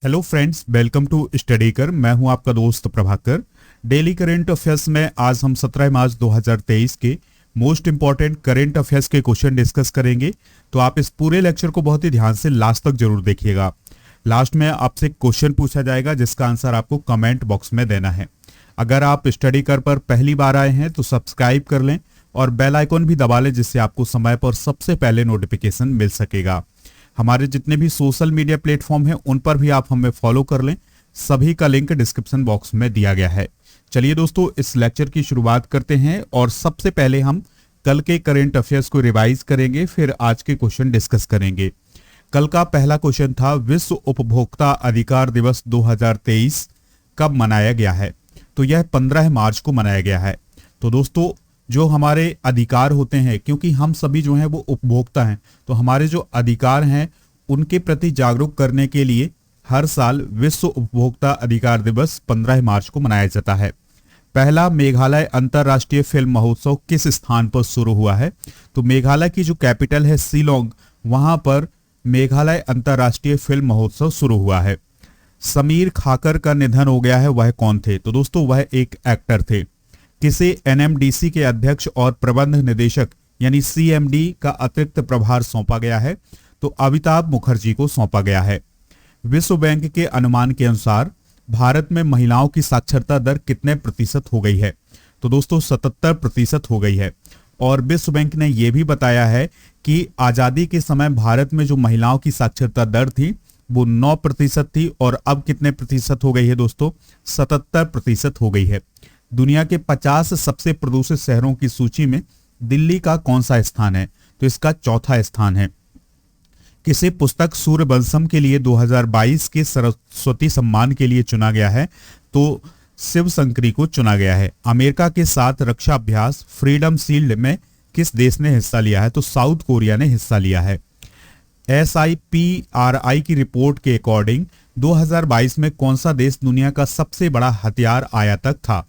Hello friends, welcome to study कर। मैं हूं आपका दोस्त प्रभाकर। डेली करंट अफेयर्स में आज हम 17 मार्च 2023 के मोस्ट इंपॉर्टेंट करंट अफेयर्स के क्वेश्चन डिस्कस करेंगे। तो आप इस पूरे लेक्चर को बहुत ही ध्यान से लास्ट तक जरूर देखिएगा। लास्ट में आपसे क्वेश्चन पूछा जाएगा जिसका आंसर आपको कमेंट बॉक्स में देना है। अगर आप स्टडी कर पर पहली बार आए हैं तो सब्सक्राइब कर लें और बेल आइकॉन भी दबा लें, जिससे आपको समय पर सबसे पहले नोटिफिकेशन मिल सकेगा। हमारे जितने भी सोशल मीडिया प्लेटफॉर्म हैं उन पर भी आप हमें फॉलो कर लें। सभी का लिंक डिस्क्रिप्शन बॉक्स में दिया गया है। चलिए दोस्तों, इस लेक्चर की शुरुआत करते हैं और सबसे पहले हम कल के करंट अफेयर्स को रिवाइज करेंगे, फिर आज के क्वेश्चन डिस्कस करेंगे। कल का पहला क्वेश्चन था, विश्व उपभोक्ता अधिकार दिवस 2023 कब मनाया गया है? तो यह 15 मार्च को मनाया गया है। तो दोस्तों, जो हमारे अधिकार होते हैं, क्योंकि हम सभी जो हैं वो उपभोक्ता हैं, तो हमारे जो अधिकार हैं उनके प्रति जागरूक करने के लिए हर साल विश्व उपभोक्ता अधिकार दिवस 15 मार्च को मनाया जाता है। पहला मेघालय अंतर्राष्ट्रीय फिल्म महोत्सव किस स्थान पर शुरू हुआ है? तो मेघालय की जो कैपिटल है शिलोंग, वहां पर मेघालय अंतर्राष्ट्रीय फिल्म महोत्सव शुरू हुआ है। समीर खाकर का निधन हो गया है, वह कौन थे? तो दोस्तों, वह एक एक्टर थे। किसे एनएमडीसी के अध्यक्ष और प्रबंध निदेशक यानी सीएमडी का अतिरिक्त प्रभार सौंपा गया है? तो अमिताभ मुखर्जी को सौंपा गया है। विश्व बैंक के अनुमान के अनुसार भारत में महिलाओं की साक्षरता दर कितने प्रतिशत हो गई है? तो दोस्तों, 77% हो गई है। और विश्व बैंक ने यह भी बताया है कि आजादी के समय भारत में जो महिलाओं की साक्षरता दर थी वो 9% थी, और अब कितने प्रतिशत हो गई है दोस्तों? 77% हो गई है। दुनिया के 50 सबसे प्रदूषित शहरों की सूची में दिल्ली का कौन सा स्थान है? तो इसका चौथा स्थान है। किसे पुस्तक सूर्यवंशम के लिए 2022 के सरस्वती सम्मान के लिए चुना गया है? तो शिवशंकरी को चुना गया है। अमेरिका के साथ रक्षा अभ्यास फ्रीडम शील्ड में किस देश ने हिस्सा लिया है? तो साउथ कोरिया ने हिस्सा लिया है। SIPRI की रिपोर्ट के अकॉर्डिंग 2022 में कौन सा देश दुनिया का सबसे बड़ा हथियार आयातक था?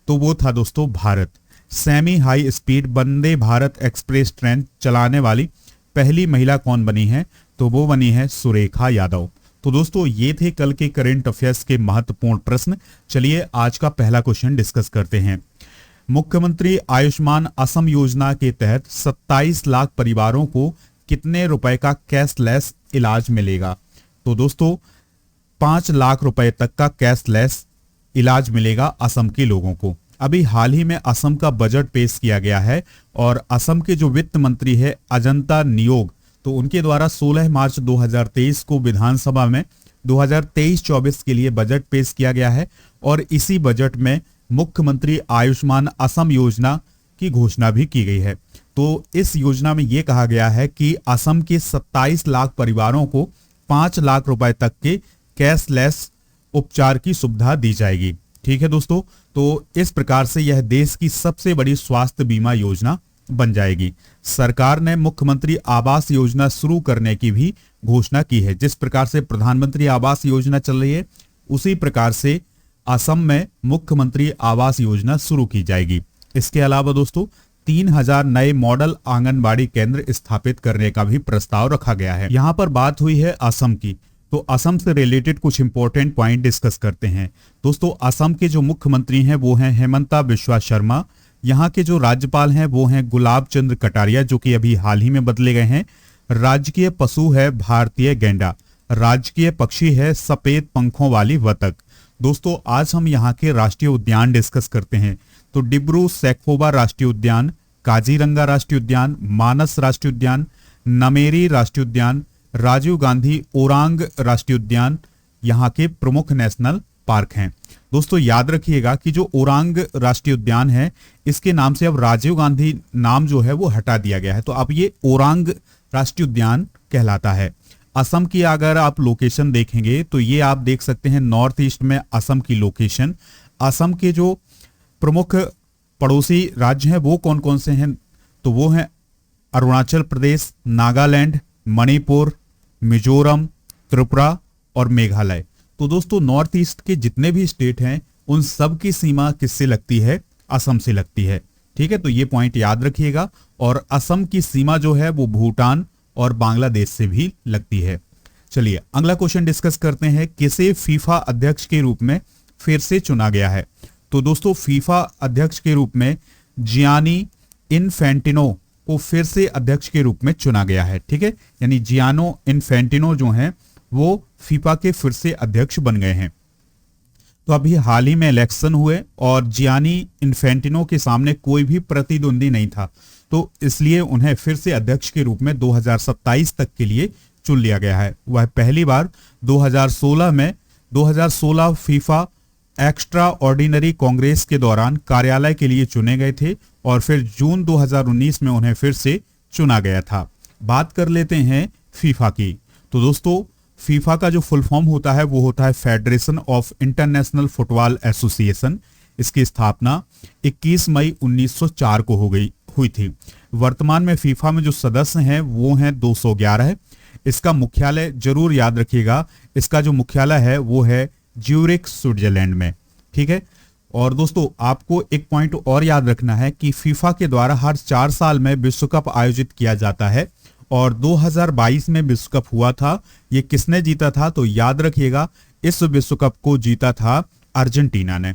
तो वो था दोस्तों Bharat. Semi high speed Vande Bharat express train चलाने वाली पहली महिला कौन बनी है? तो वो बनी है सुरेखा यादव। तो दोस्तों, ये थे कल के करंट अफेयर्स के महत्वपूर्ण प्रश्न। चलिए आज का पहला क्वेश्चन डिस्कस करते हैं। मुख्यमंत्री आयुष्मान असम योजना के तहत 27 लाख परिवारों को कितने रुपए का कैशलेस इलाज मिलेगा? तो दोस्तों, 5 लाख रुपए तक का कैशलेस इलाज मिलेगा असम के लोगों को। अभी हाल ही में असम का बजट पेश किया गया है और असम के जो वित्त मंत्री है अजंता नियोग, तो उनके द्वारा 16 मार्च 2023 को विधानसभा में 2023-24 के लिए बजट पेश किया गया है और इसी बजट में मुख्यमंत्री आयुष्मान असम योजना की घोषणा भी की गई है। तो इस योजना में यह कहा गया है कि असम के 27 लाख परिवारों को 5 लाख रुपए तक के कैशलेस उपचार की सुविधा दी जाएगी। ठीक है दोस्तों, तो इस प्रकार से यह देश की सबसे बड़ी स्वास्थ्य बीमा योजना बन जाएगी। सरकार ने मुख्यमंत्री आवास योजना शुरू करने की भी घोषणा की है। जिस प्रकार से प्रधानमंत्री आवास योजना चल रही है, उसी प्रकार से असम में मुख्यमंत्री आवास योजना शुरू की जाएगी। इसके अलावा दोस्तों, 3000 नए मॉडल आंगनबाड़ी केंद्र स्थापित करने का भी प्रस्ताव रखा गया है। यहाँ पर बात हुई है असम की, तो असम से रिलेटेड कुछ इंपॉर्टेंट पॉइंट डिस्कस करते हैं। दोस्तों, असम के जो मुख्यमंत्री हैं वो हैं हेमंता बिश्वा शर्मा। यहाँ के जो राज्यपाल हैं वो हैं गुलाब चंद्र कटारिया, जो कि अभी हाल ही में बदले गए हैं। राजकीय पशु है भारतीय गैंडा। राजकीय पक्षी है सफेद पंखों वाली बतख। दोस्तों, आज हम यहाँ के राष्ट्रीय उद्यान डिस्कस करते हैं। तो डिब्रू सैखोवा राष्ट्रीय उद्यान, काजीरंगा राष्ट्रीय उद्यान, मानस राष्ट्रीय उद्यान, नमेरी राष्ट्रीय उद्यान, राजीव गांधी ओरांग राष्ट्रीय उद्यान यहाँ के प्रमुख नेशनल पार्क हैं। दोस्तों, याद रखिएगा कि जो ओरांग राष्ट्रीय उद्यान है, इसके नाम से अब राजीव गांधी नाम जो है वो हटा दिया गया है, तो अब ये ओरांग राष्ट्रीय उद्यान कहलाता है। असम की अगर आप लोकेशन देखेंगे तो ये आप देख सकते हैं नॉर्थ ईस्ट में असम की लोकेशन। असम के जो प्रमुख पड़ोसी राज्य हैं वो कौन कौन से हैं? तो वो हैं अरुणाचल प्रदेश, नागालैंड, मणिपुर, मिजोरम, त्रिपुरा और मेघालय। तो दोस्तों, नॉर्थ ईस्ट के जितने भी स्टेट हैं उन सब की सीमा किससे लगती है? असम से लगती है। ठीक है, तो ये पॉइंट याद रखिएगा। और असम की सीमा जो है वो भूटान और बांग्लादेश से भी लगती है। चलिए अगला क्वेश्चन डिस्कस करते हैं, किसे फीफा अध्यक्ष के रूप में फिर से चुना गया है। तो दोस्तों फीफा अध्यक्ष के रूप में जियानी इन्फेंटिनो को फिर से अध्यक्ष के रूप में चुना गया है। ठीक है, यानी जियानो इन्फेंटिनो जो हैं वो फीफा के फिर से अध्यक्ष बन गए हैं। तो अभी हाल ही में इलेक्शन हुए और जियानी इन्फेंटिनो के सामने कोई भी प्रतिद्वंदी नहीं था, तो इसलिए उन्हें फिर से अध्यक्ष के रूप में 2027 तक के लिए चुन लिया गया है। वह पहली बार 2016 फीफा एक्स्ट्रा ऑर्डिनरी कांग्रेस के दौरान कार्यालय के लिए चुने गए थे और फिर जून 2019 में उन्हें फिर से चुना गया था। बात कर लेते हैं फीफा की। तो दोस्तों फीफा का जो फुल फॉर्म होता है वो होता है federation of international football association. इसकी स्थापना 21 मई 1904 को हुई थी। वर्तमान में फीफा में जो सदस्य हैं वो हैं 211। इसका मुख्यालय जरूर याद रखिएगा, इसका जो मुख्यालय है वो है ज्यूरिख स्विट्जरलैंड में। ठीक है, और दोस्तों आपको एक पॉइंट और याद रखना है कि फीफा के द्वारा हर 4 साल में विश्व कप आयोजित किया जाता है और 2022 में विश्व कप हुआ था। ये किसने जीता था? तो याद रखिएगा इस विश्व कप को जीता था अर्जेंटीना ने।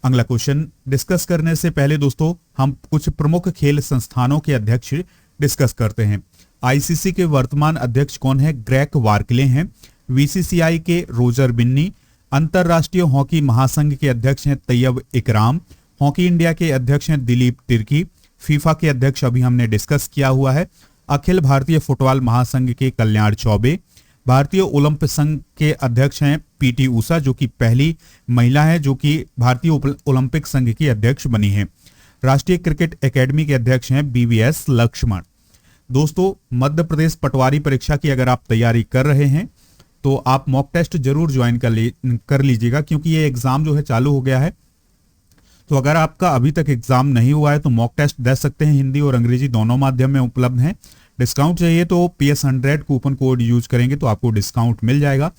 अगला क्वेश्चन डिस्कस करने से पहले दोस्तों हम कुछ प्रमुख खेल संस्थानों के अध्यक्ष डिस्कस करते हैं। आईसीसी के वर्तमान अध्यक्ष कौन है? ग्रेग बार्कले हैं। बीसीसीआई के रोजर बिन्नी। अंतरराष्ट्रीय हॉकी महासंघ के अध्यक्ष हैं तैयब इकराम। हॉकी इंडिया के अध्यक्ष हैं दिलीप तिर्की। फीफा के अध्यक्ष अभी हमने डिस्कस किया हुआ है अखिल भारतीय फुटबॉल महासंघ के कल्याण चौबे। भारतीय ओलंपिक संघ के अध्यक्ष हैं पीटी ऊषा, जो कि पहली महिला है जो कि भारतीय ओलंपिक संघ की अध्यक्ष बनी है। राष्ट्रीय क्रिकेट एकेडमी के अध्यक्ष हैं बीवीएस लक्ष्मण। दोस्तों मध्य प्रदेश पटवारी परीक्षा की अगर आप तैयारी कर रहे हैं तो आप मॉक टेस्ट जरूर ज्वाइन कर लीजिएगा, क्योंकि ये एग्जाम जो है चालू हो गया है। तो अगर आपका अभी तक एग्जाम नहीं हुआ है तो मॉक टेस्ट दे सकते हैं, हिंदी और अंग्रेजी दोनों माध्यम में उपलब्ध हैं। डिस्काउंट चाहिए तो PS100 कूपन कोड यूज करेंगे तो आपको डिस्काउंट मिल जाएगा।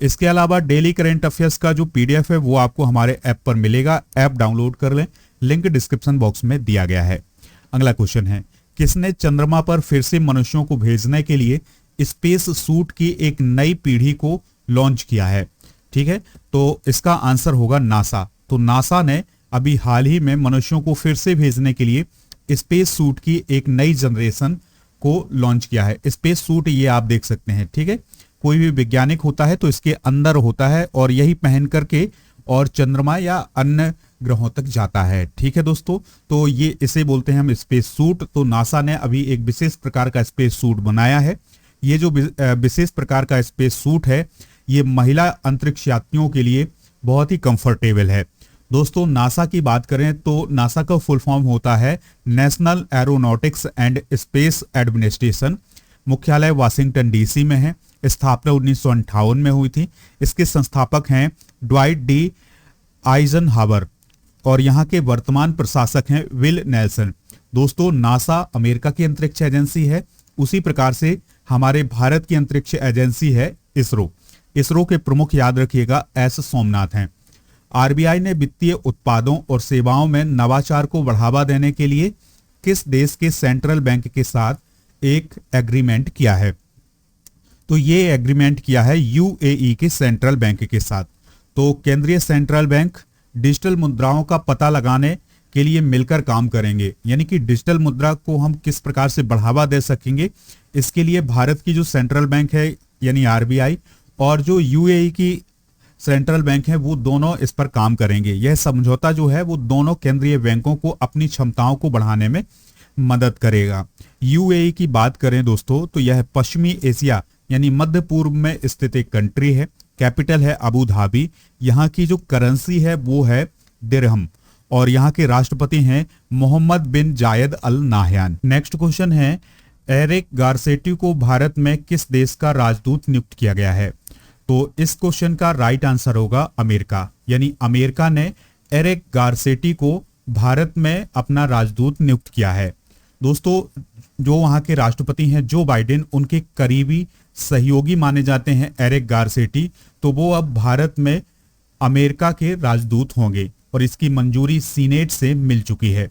इसके अलावा डेली करंट अफेयर्स का जो PDF है वो आपको हमारे ऐप पर मिलेगा। ऐप डाउनलोड कर लें, लिंक डिस्क्रिप्शन बॉक्स में दिया गया है। अगला क्वेश्चन है, किसने चंद्रमा पर फिर से मनुष्यों को भेजने के लिए स्पेस सूट की एक नई पीढ़ी को लॉन्च किया है? ठीक है, तो इसका आंसर होगा नासा। तो नासा ने अभी हाल ही में मनुष्यों को फिर से भेजने के लिए स्पेस सूट की एक नई जनरेशन को लॉन्च किया है। स्पेस सूट ये आप देख सकते हैं। ठीक है, कोई भी वैज्ञानिक होता है तो इसके अंदर होता है और यही पहन करके और चंद्रमा या अन्य ग्रहों तक जाता है। ठीक है दोस्तों, तो ये इसे बोलते हैं हम स्पेस सूट। तो नासा ने अभी एक विशेष प्रकार का स्पेस सूट बनाया है। ये जो विशेष प्रकार का स्पेस सूट है ये महिला अंतरिक्ष यात्रियों के लिए बहुत ही कंफर्टेबल है। दोस्तों नासा की बात करें तो नासा का फुल फॉर्म होता है national aeronautics and space administration. मुख्यालय वाशिंगटन DC में है। स्थापना 1958 में हुई थी। इसके संस्थापक हैं ड्वाइट डी आइजनहावर और यहाँ के वर्तमान प्रशासक हैं विल नेल्सन। दोस्तों नासा अमेरिका की अंतरिक्ष एजेंसी है, उसी प्रकार से हमारे भारत की अंतरिक्ष एजेंसी है इसरो। इसरो के प्रमुख याद रखिएगा S सोमनाथ हैं। RBI ने वित्तीय उत्पादों और सेवाओं में नवाचार को बढ़ावा देने के लिए किस देश के सेंट्रल बैंक के साथ एक एग्रीमेंट किया है? तो ये एग्रीमेंट किया है UAE के सेंट्रल बैंक के साथ। तो केंद्रीय सेंट्रल बैंक डिजिटल मुद्राओं का पता लगाने के लिए मिलकर काम करेंगे, यानी कि डिजिटल मुद्रा को हम किस प्रकार से बढ़ावा दे सकेंगे, इसके लिए भारत की जो सेंट्रल बैंक है यानी RBI और जो UAE की सेंट्रल बैंक है वो दोनों इस पर काम करेंगे। यह समझौता जो है वो दोनों केंद्रीय बैंकों को अपनी क्षमताओं को बढ़ाने में मदद करेगा। UAE की बात करें दोस्तों तो यह पश्चिमी एशिया यानी मध्य पूर्व में स्थित एक कंट्री है। कैपिटल है अबू धाबी। यहाँ की जो करेंसी है वो है दिरहम और यहाँ के राष्ट्रपति हैं मोहम्मद बिन जायद अल नाहयान। नेक्स्ट क्वेश्चन है, एरिक गारसेटी को भारत में किस देश का राजदूत नियुक्त किया गया है? तो इस क्वेश्चन का राइट आंसर होगा अमेरिका, यानी अमेरिका ने एरिक गारसेटी को भारत में अपना राजदूत नियुक्त किया है। दोस्तों जो वहां के राष्ट्रपति हैं जो बाइडेन, उनके करीबी सहयोगी माने जाते हैं एरिक गारसेटी, तो वो अब भारत में अमेरिका के राजदूत होंगे और इसकी मंजूरी सीनेट से मिल चुकी है।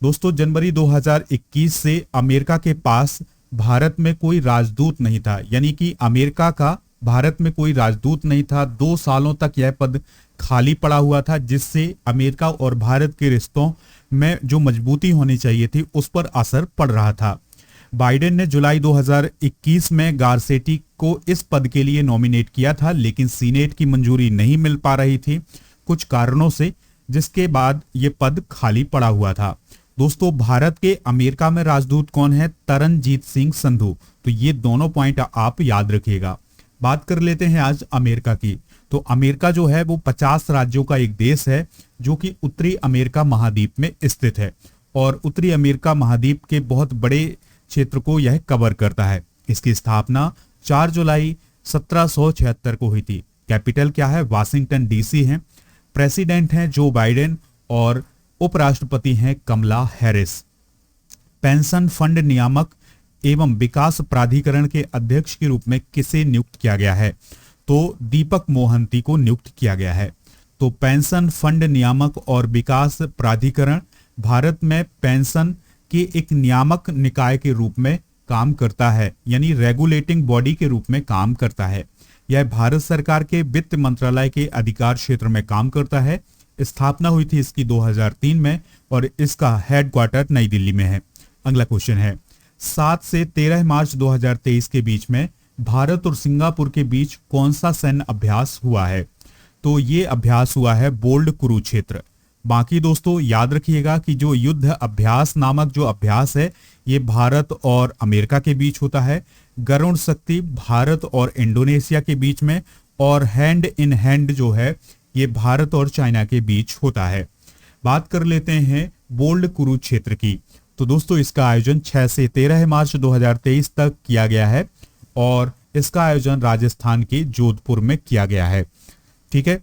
दोस्तों जनवरी 2021 से अमेरिका के पास भारत में कोई राजदूत नहीं था, यानी कि अमेरिका का भारत में कोई राजदूत नहीं था। 2 सालों तक यह पद खाली पड़ा हुआ था, जिससे अमेरिका और भारत के रिश्तों में जो मजबूती होनी चाहिए थी उस पर असर पड़ रहा था। बाइडेन ने जुलाई 2021 में गारसेटी को इस पद के लिए नॉमिनेट किया था, लेकिन सीनेट की मंजूरी नहीं मिल पा रही थी कुछ कारणों से, जिसके बाद ये पद खाली पड़ा हुआ था। दोस्तों, भारत के अमेरिका में राजदूत कौन है? तरनजीत सिंह संधू। तो ये दोनों पॉइंट आप याद रखिएगा। बात कर लेते हैं आज अमेरिका की। तो अमेरिका जो है वो 50 राज्यों का एक देश है जो कि उत्तरी अमेरिका महाद्वीप में स्थित है, और उत्तरी अमेरिका महाद्वीप के बहुत बड़े क्षेत्र को यह कवर करता है। इसकी स्थापना 4 जुलाई 1776 को हुई थी। कैपिटल क्या है? वाशिंगटन डीसी है। प्रेसिडेंट हैं जो बाइडेन और उपराष्ट्रपति हैं कमला हैरिस। पेंशन फंड नियामक एवं विकास प्राधिकरण के अध्यक्ष के रूप में किसे नियुक्त किया गया है? तो दीपक मोहंती को नियुक्त किया गया है। तो पेंशन फंड नियामक और विकास प्राधिकरण भारत में पेंशन के एक नियामक निकाय के रूप में काम करता है, यानी रेगुलेटिंग बॉडी के रूप में काम करता है। यह भारत सरकार के वित्त मंत्रालय के अधिकार क्षेत्र में काम करता है। स्थापना हुई थी इसकी 2003 में और इसका हेडक्वार्टर नई दिल्ली में है। अगला क्वेश्चन है, 7 से 13 मार्च 2023 के बीच में भारत और सिंगापुर के बीच कौन सा सैन्य अभ्यास हुआ है? तो ये अभ्यास हुआ है बोल्ड कुरुक्षेत्र। बाकी दोस्तों याद रखिएगा कि जो युद्ध अभ्यास नामक जो अभ्यास है ये भारत और अमेरिका के बीच होता है, गरुण शक्ति भारत और इंडोनेशिया के बीच में, और हैंड इन हैंड जो है ये भारत और चाइना के बीच होता है। बात कर लेते हैं बोल्ड कुरुक्षेत्र की। तो दोस्तों इसका आयोजन 6 से 13 मार्च 2023 तक किया गया है और इसका आयोजन राजस्थान के जोधपुर में किया गया है। ठीक है,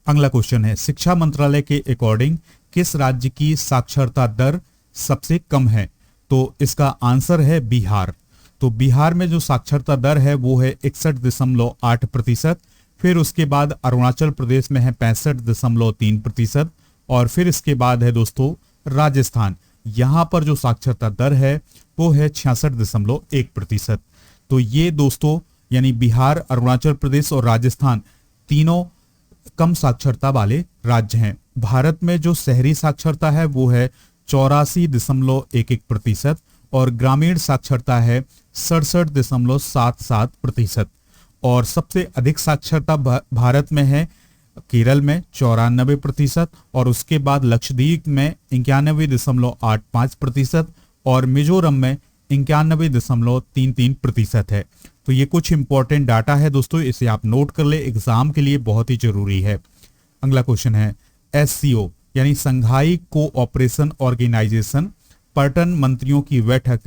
अगला क्वेश्चन है, शिक्षा मंत्रालय के अकॉर्डिंग किस राज्य की साक्षरता दर सबसे कम है? तो इसका आंसर है बिहार। तो बिहार में जो साक्षरता दर है वो है 61.8%। फिर उसके बाद अरुणाचल प्रदेश में है 65.3%, और फिर इसके बाद है दोस्तों राजस्थान। यहां पर जो साक्षरता दर है वो है 66.1%। तो ये दोस्तों यानी बिहार, अरुणाचल प्रदेश और राजस्थान तीनों कम साक्षरता वाले राज्य हैं। भारत में जो शहरी साक्षरता है वो है 84.11% और ग्रामीण साक्षरता है 67.77%। और सबसे अधिक साक्षरता भारत में है केरल में 94%, और उसके बाद लक्षद्वीप में 91.85% और मिजोरम में 91.33% है। तो ये कुछ इंपॉर्टेंट डाटा है दोस्तों, इसे आप नोट कर ले, एग्जाम के लिए बहुत ही जरूरी है। अगला क्वेश्चन है, SCO यानी संघाई कोऑपरेशन ऑर्गेनाइजेशन पर्यटन मंत्रियों की बैठक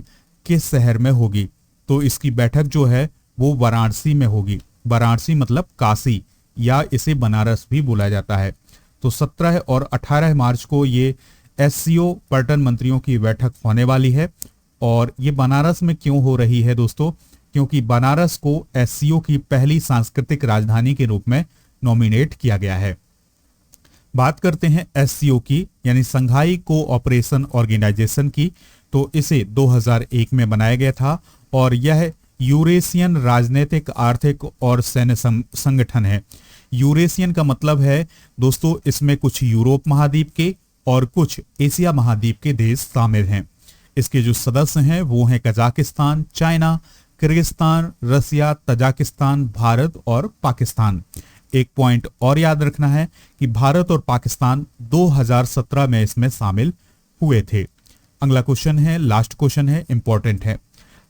किस शहर में होगी? तो इसकी बैठक जो है वो वाराणसी में होगी। वाराणसी मतलब काशी, या इसे बनारस भी बोला जाता है। तो 17 और 18 मार्च को ये SCO पर्यटन मंत्रियों की बैठक होने वाली है। और ये बनारस में क्यों हो रही है दोस्तों? क्योंकि बनारस को SCO की पहली सांस्कृतिक राजधानी के रूप में नॉमिनेट किया गया है। बात करते हैं SCO की यानी संघाई कोऑपरेशन ऑर्गेनाइजेशन की। तो इसे 2001 में बनाया गया था और यह यूरेशियन राजनीतिक, आर्थिक और सैन्य संगठन है। यूरेशियन का मतलब है दोस्तों इसमें कुछ यूरोप महाद्वीप के और कुछ एशिया महाद्वीप के देश शामिल हैं। इसके जो सदस्य हैं वो हैं कजाकिस्तान, चाइना, किर्गिस्तान, रसिया, तजाकिस्तान, भारत और पाकिस्तान। एक पॉइंट और याद रखना है कि भारत और पाकिस्तान 2017 में इसमें शामिल हुए थे। अगला क्वेश्चन है, लास्ट क्वेश्चन है, इंपॉर्टेंट है।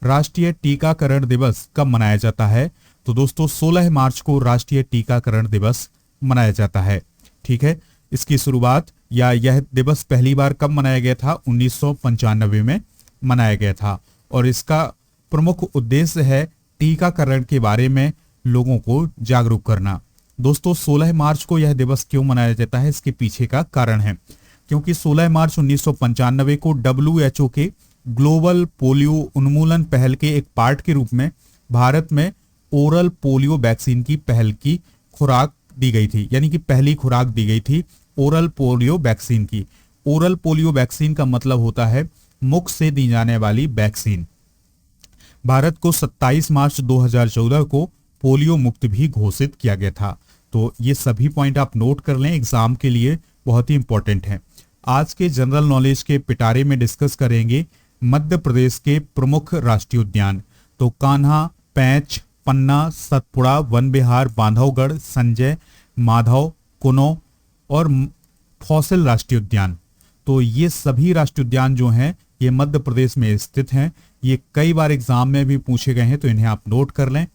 राष्ट्रीय टीकाकरण दिवस कब मनाया जाता है? तो दोस्तों 16 मार्च को राष्ट्रीय टीकाकरण दिवस मनाया जाता है। ठीक है, इसकी शुरुआत या यह दिवस पहली बार कब मनाया गया था? 1995 में मनाया गया था और इसका प्रमुख उद्देश्य है टीकाकरण के बारे में लोगों को जागरूक करना। दोस्तों 16 मार्च को यह दिवस क्यों मनाया जाता है, इसके पीछे का कारण है क्योंकि 16 मार्च 1995 को WHO के ग्लोबल पोलियो उन्मूलन पहल के एक पार्ट के रूप में भारत में ओरल पोलियो वैक्सीन की पहल की खुराक दी गई थी, यानी कि पहली खुराक दी गई थी ओरल पोलियो वैक्सीन की। ओरल पोलियो वैक्सीन का मतलब होता है मुख से दी जाने वाली वैक्सीन। भारत को 27 मार्च 2014 को पोलियो मुक्त भी घोषित किया गया था। तो ये सभी पॉइंट आप नोट कर लें, एग्जाम के लिए बहुत ही इंपॉर्टेंट है। आज के जनरल नॉलेज के पिटारे में डिस्कस करेंगे मध्य प्रदेश के प्रमुख राष्ट्रीय उद्यान। तो कान्हा, पैंच, पन्ना, सतपुड़ा, वन विहार, बांधवगढ़, संजय, माधव, कुनो और फॉसिल राष्ट्रीय उद्यान। तो ये सभी राष्ट्रीय उद्यान जो हैं ये मध्य प्रदेश में स्थित हैं। ये कई बार एग्जाम में भी पूछे गए हैं, तो इन्हें आप नोट कर लें।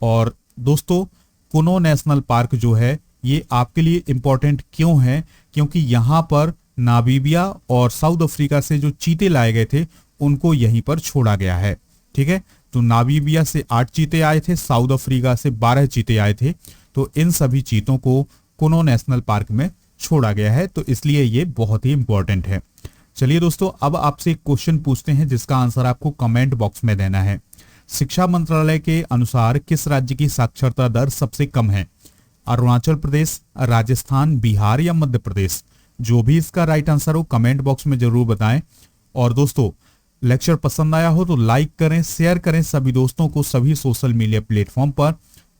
और दोस्तों, कुनो नेशनल पार्क जो है ये आपके लिए इंपॉर्टेंट क्यों है? क्योंकि यहाँ पर नामीबिया और साउथ अफ्रीका से जो चीते लाए गए थे उनको यहीं पर छोड़ा गया है। ठीक है, तो नामीबिया से 8 चीते आए थे, साउथ अफ्रीका से 12 चीते आए थे। तो इन सभी चीतों को कुनो नेशनल पार्क में छोड़ा गया है, तो इसलिए ये बहुत ही इंपॉर्टेंट है। चलिए दोस्तों, अब आपसे एक क्वेश्चन पूछते हैं जिसका आंसर आपको कमेंट बॉक्स में देना है। शिक्षा मंत्रालय के अनुसार किस राज्य की साक्षरता दर सबसे कम है? अरुणाचल प्रदेश, राजस्थान, बिहार या मध्य प्रदेश? जो भी इसका राइट आंसर हो कमेंट बॉक्स में जरूर बताएं। और दोस्तों, लेक्चर पसंद आया हो तो लाइक करें, शेयर करें सभी दोस्तों को सभी सोशल मीडिया प्लेटफॉर्म पर।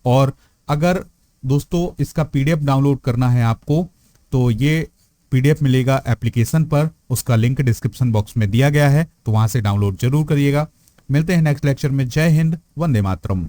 और अगर दोस्तों इसका पीडीएफ डाउनलोड करना है आपको तो ये पीडीएफ मिलेगा एप्लीकेशन पर, उसका लिंक डिस्क्रिप्शन बॉक्स में दिया गया है, तो वहां से डाउनलोड जरूर करिएगा। मिलते हैं नेक्स्ट लेक्चर में। जय हिंद, वंदे मातरम।